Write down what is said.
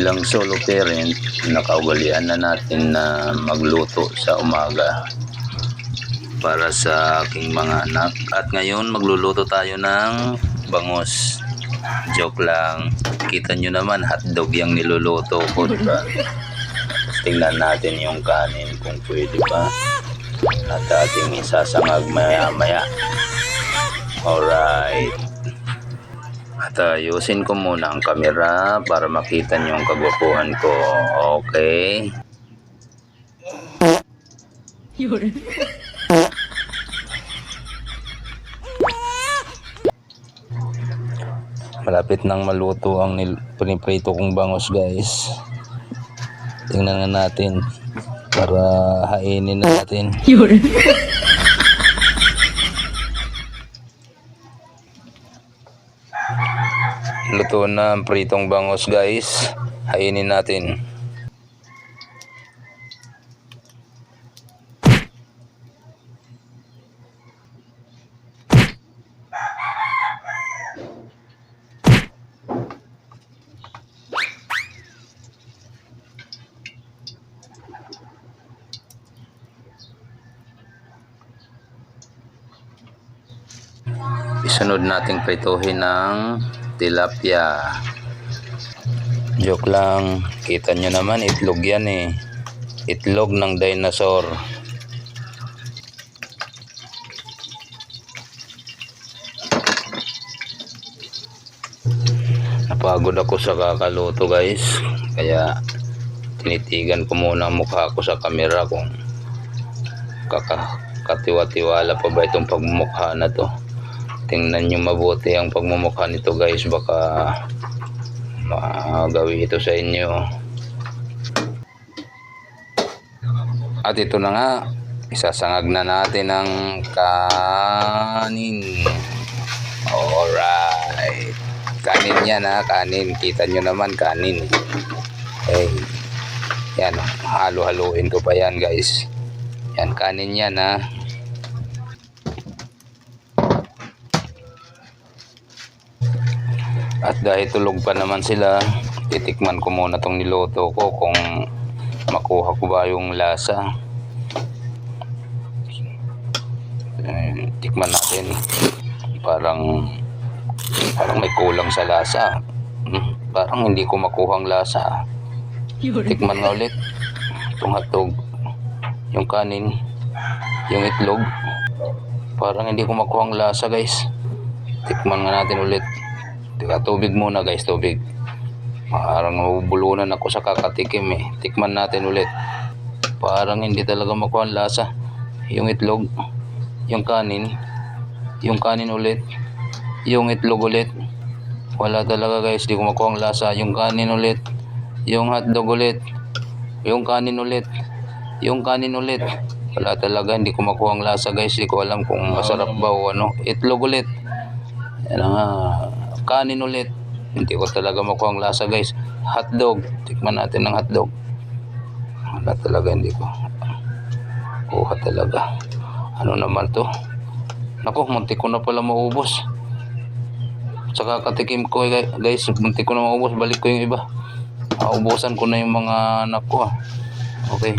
bilang solo parent, nakaugalian na natin na magluto sa umaga para sa aking mga anak. At ngayon magluluto tayo ng bangus. Joke lang. Kita nyo naman, hotdog yung niluluto ko, diba? Tingnan natin yung kanin kung pwede pa. At ating isasangag maya-maya. Alright. At ayusin ko muna ang camera para makita nyo yung kagwapuhan ko. Okay. Malapit nang maluto ang piniprito kong bangus, guys. Tingnan na natin para hainin na natin. Luto na ang pritong bangus, guys. Hainin natin. Isunod nating prituhin ng tilapia. Joke lang. Kita nyo naman, itlog yan eh. Itlog ng dinosaur. Napagod ako sa kakaluto, guys. Kaya tinitigan ko muna ang mukha ko sa camera kung katiwa-tiwala pa ba itong pagmumukha na to. Tingnan nyo mabuti ang pagmumukha nito, guys. Baka magawi ito sa inyo. At ito na nga, isasangag na natin ang kanin. Alright. Kanin yan ha, kanin. Kita nyo naman, kanin. Okay. Yan, halo-haluin ko pa yan, guys. Yan, kanin yan ha. At dahil tulog pa naman sila, titikman ko muna tong niluto ko kung makuha ko ba yung lasa. Tikman natin. Parang may kulang sa lasa. Parang hindi ko makuha ang lasa. Tikman nga ulit. Itong hotdog, yung kanin, yung itlog. Parang hindi ko makuha ang lasa, guys. Tikman nga natin ulit. Tubig muna, guys, tubig. Parang mabubulunan ako sa kakatikim eh. Tikman natin ulit. Parang hindi talaga makuha ang lasa. Yung itlog, yung kanin ulit, yung itlog ulit. Wala talaga, guys, hindi ko makuha ang lasa. Yung kanin ulit, yung hotdog ulit, yung kanin ulit, yung kanin ulit. Wala talaga, hindi ko makuha ang lasa, guys. Hindi ko alam kung masarap ba o ano. Itlog ulit. Yan nga. Kanin ulit. Hindi ko talaga makuha ang lasa, guys. Hotdog. Tikman natin ng hotdog. Wala talaga, hindi ko kuha talaga. Ano naman to? Naku, muntik ko na pala maubos. Sa kakatikim ko, guys, muntik ko na maubos. Balik ko yung iba. Maubusan ko na yung mga anak ko. Okay.